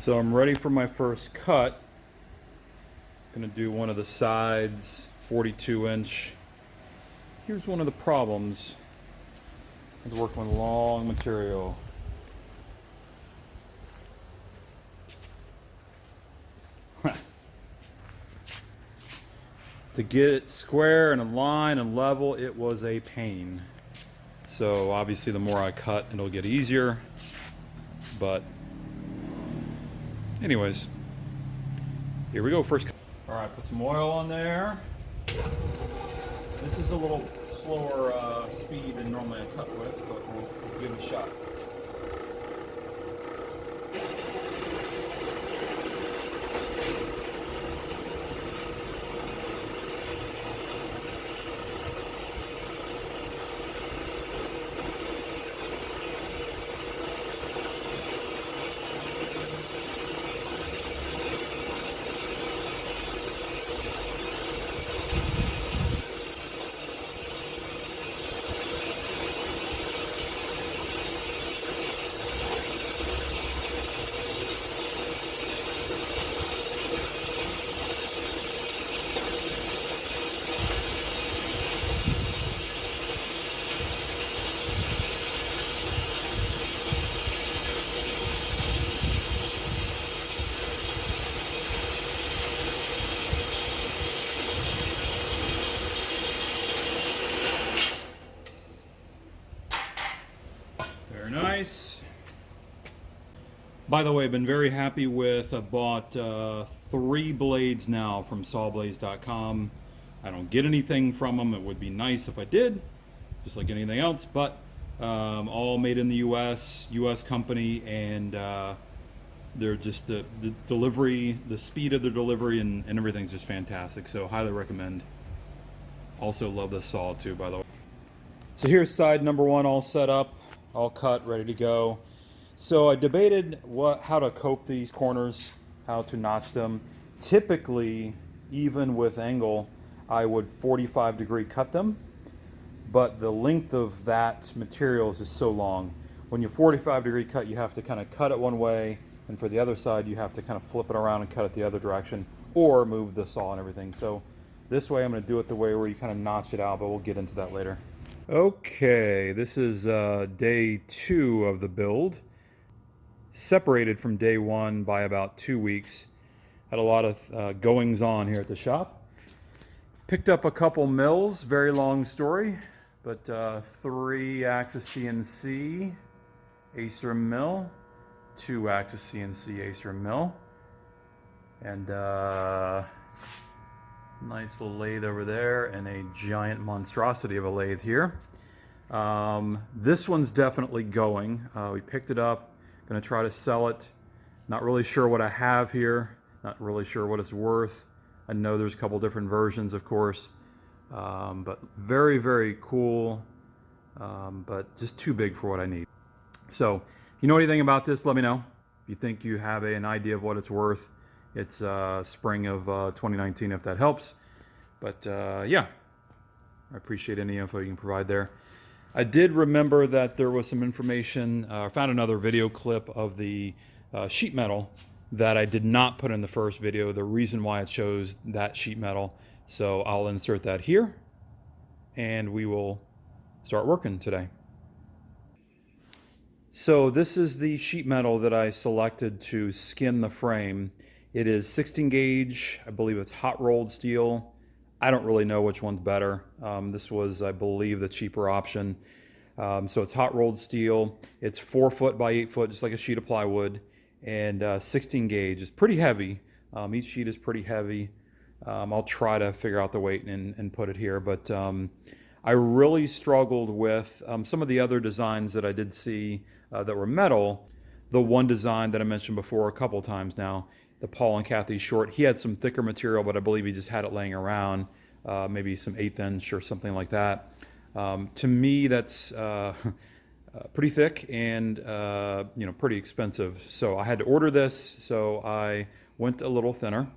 So I'm ready for my first cut. Gonna do one of the sides, 42 inch. Here's one of the problems with working with long material. To get it square and in line and level, it was a pain. So obviously the more I cut, it'll get easier. But anyways, here we go, first cut. All right, put some oil on there. This is a little slower speed than normally I cut with, but we'll give it a shot. Very nice. By the way, I've been very happy with, I bought 3 blades now from sawblades.com. I don't get anything from them. It would be nice if I did, just like anything else, but all made in the US company, and they're just the delivery, the speed of their delivery and everything's just fantastic. So highly recommend. Also love this saw too, by the way. So here's side number 1 all set up, all cut, ready to go. So I debated how to cope these corners, how to notch them. Typically, even with angle, I would 45-degree cut them, but the length of that material is just so long. When you 45-degree cut, you have to kind of cut it one way, and for the other side, you have to kind of flip it around and cut it the other direction, or move the saw and everything. So this way, I'm going to do it the way where you kind of notch it out, but we'll get into that later. Okay, this is day 2 of the build. Separated from day 1 by about 2 weeks. Had a lot of goings on here at the shop. Picked up a couple mills, very long story, but 3-axis CNC Acer mill, 2-axis CNC Acer mill, and nice little lathe over there, and a giant monstrosity of a lathe here. This one's definitely going. We picked it up. Going to try to sell it. Not really sure what I have here. Not really sure what it's worth. I know there's a couple different versions, of course. But very, very cool. But just too big for what I need. So, if you know anything about this, let me know. If you think you have an idea of what it's worth. It's spring of 2019, if that helps. But yeah, I appreciate any info you can provide there. I did remember that there was some information, I found another video clip of the sheet metal that I did not put in the first video, the reason why it shows that sheet metal. So I'll insert that here, and we will start working today. So this is the sheet metal that I selected to skin the frame. It is 16 gauge, I believe it's hot rolled steel. I don't really know which one's better. This was, I believe, the cheaper option. So it's hot rolled steel. It's 4 foot by 8 foot, just like a sheet of plywood, and 16 gauge. It's pretty heavy. Each sheet is pretty heavy. I'll try to figure out the weight and put it here, but I really struggled with some of the other designs that I did see that were metal. The one design that I mentioned before a couple times now, the Paul and Kathy Short, he had some thicker material, but I believe he just had it laying around, maybe some 1/8 inch or something like that. To me, that's pretty thick and you know, pretty expensive. So I had to order this, so I went a little thinner,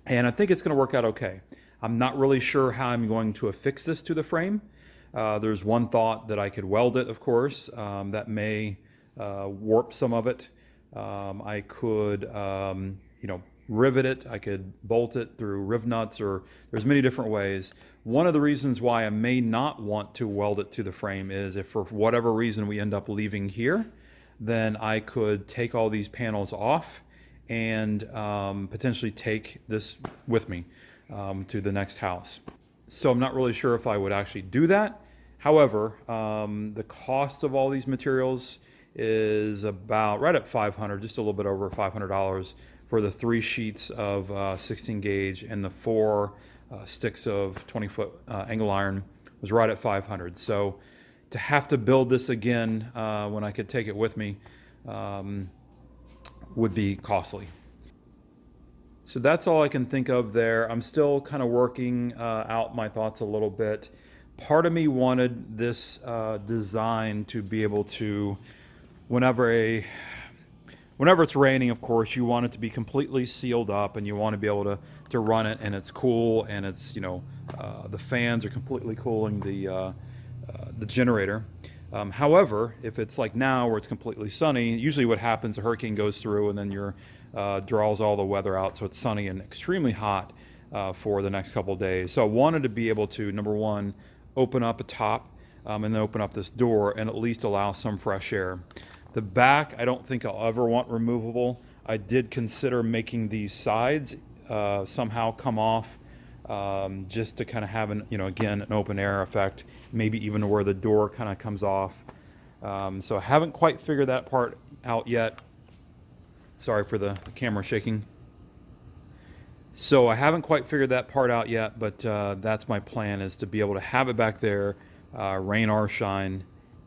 and I think it's going to work out okay. I'm not really sure how I'm going to affix this to the frame. There's one thought that I could weld it, of course. That may warp some of it. I could, you know, rivet it. I could bolt it through riv nuts, or there's many different ways. One of the reasons why I may not want to weld it to the frame is if for whatever reason we end up leaving here, then I could take all these panels off and potentially take this with me to the next house. So I'm not really sure if I would actually do that. However, the cost of all these materials is about right at $500, just a little bit over $500 for the 3 sheets of 16 gauge and the 4 sticks of 20-foot angle iron was right at $500. So to have to build this again when I could take it with me would be costly. So that's all I can think of there. I'm still kind of working out my thoughts a little bit. Part of me wanted this design to be able to, whenever it's raining, of course, you want it to be completely sealed up, and you want to be able to run it, and it's cool, and it's, you know, the fans are completely cooling the generator. However, if it's like now where it's completely sunny, usually what happens, a hurricane goes through and then draws all the weather out, so it's sunny and extremely hot for the next couple of days. So I wanted to be able to, number one, open up a top and then open up this door and at least allow some fresh air. The back, I don't think I'll ever want removable. I did consider making these sides somehow come off just to kind of have again, an open air effect, maybe even where the door kind of comes off. So I haven't quite figured that part out yet. Sorry for the camera shaking. So I haven't quite figured that part out yet, but that's my plan, is to be able to have it back there, rain or shine,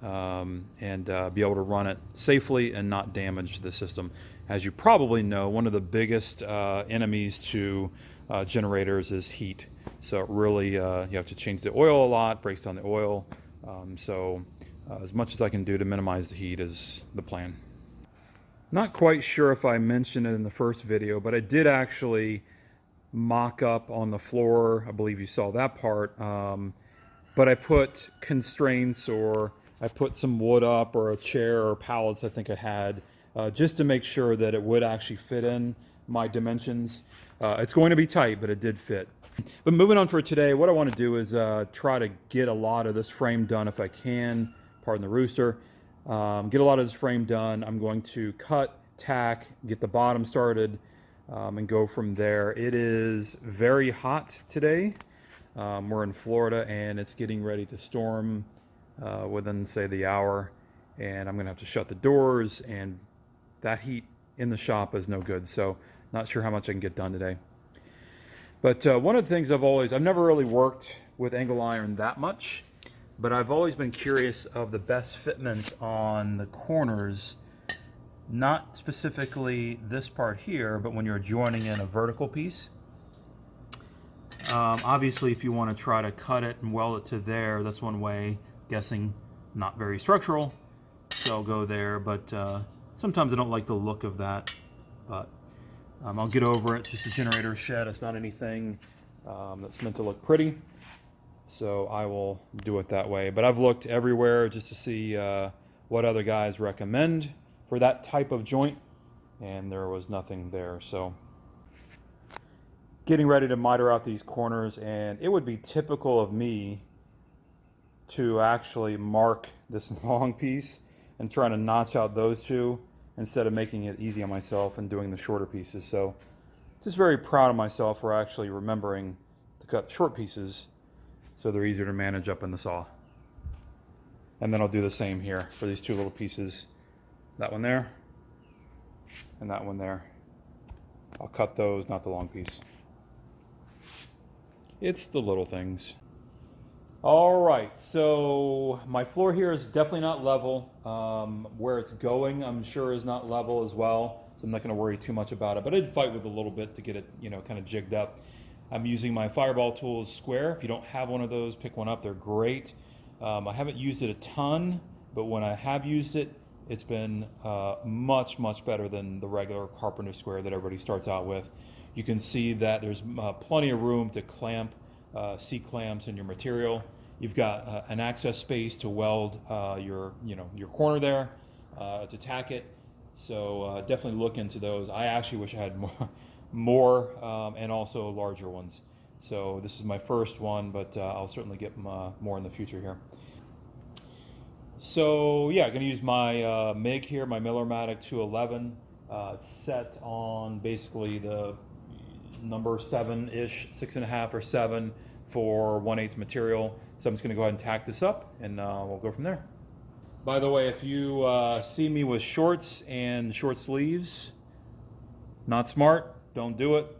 and be able to run it safely and not damage the system. As you probably know, one of the biggest enemies to generators is heat. So it really, you have to change the oil a lot, breaks down the oil. So as much as I can do to minimize the heat is the plan. Not quite sure if I mentioned it in the first video, but I did actually mock up on the floor. I believe you saw that part. But I put constraints, or I put some wood up, or a chair or pallets I think I had, just to make sure that it would actually fit in my dimensions. It's going to be tight, but it did fit. But moving on for today, what I want to do is try to get a lot of this frame done if I can. Pardon the rooster. Get a lot of this frame done. I'm going to cut, tack, get the bottom started, and go from there. It is very hot today. We're in Florida, and it's getting ready to storm within, say, the hour. And I'm going to have to shut the doors, and that heat in the shop is no good. So not sure how much I can get done today. But one of the things I've never really worked with angle iron that much, but I've always been curious of the best fitment on the corners, not specifically this part here, but when you're joining in a vertical piece. Obviously, if you want to try to cut it and weld it to there, that's one way. Guessing not very structural, so I'll go there. But sometimes I don't like the look of that. But I'll get over it. It's just a generator shed. It's not anything that's meant to look pretty. So I will do it that way. But I've looked everywhere just to see what other guys recommend for that type of joint, and there was nothing there. So getting ready to miter out these corners, and it would be typical of me to actually mark this long piece and trying to notch out those two instead of making it easy on myself and doing the shorter pieces. So just very proud of myself for actually remembering to cut short pieces so they're easier to manage up in the saw. And then I'll do the same here for these two little pieces. That one there and that one there. I'll cut those, not the long piece. It's the little things. All right, so my floor here is definitely not level. Where it's going, I'm sure, is not level as well. So I'm not going to worry too much about it. But I did fight with a little bit to get it, kind of jigged up. I'm using my Fireball Tools square. If you don't have one of those, pick one up. They're great. I haven't used it a ton, but when I have used it, it's been much, much better than the regular carpenter square that everybody starts out with. You can see that there's plenty of room to clamp C-clamps in your material. You've got an access space to weld your corner there, to tack it. So definitely look into those. I actually wish I had more and also larger ones. So this is my first one, but I'll certainly get more in the future here. So yeah, I'm gonna use my MIG here, my Miller-Matic 211. It's set on basically the number 7-ish, 6.5 or 7 for 1/8 material. So I'm just gonna go ahead and tack this up, and we'll go from there. By the way, if you see me with shorts and short sleeves, not smart, don't do it.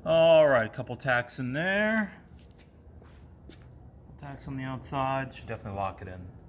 All right, a couple tacks in there. Tacks on the outside, should definitely lock it in.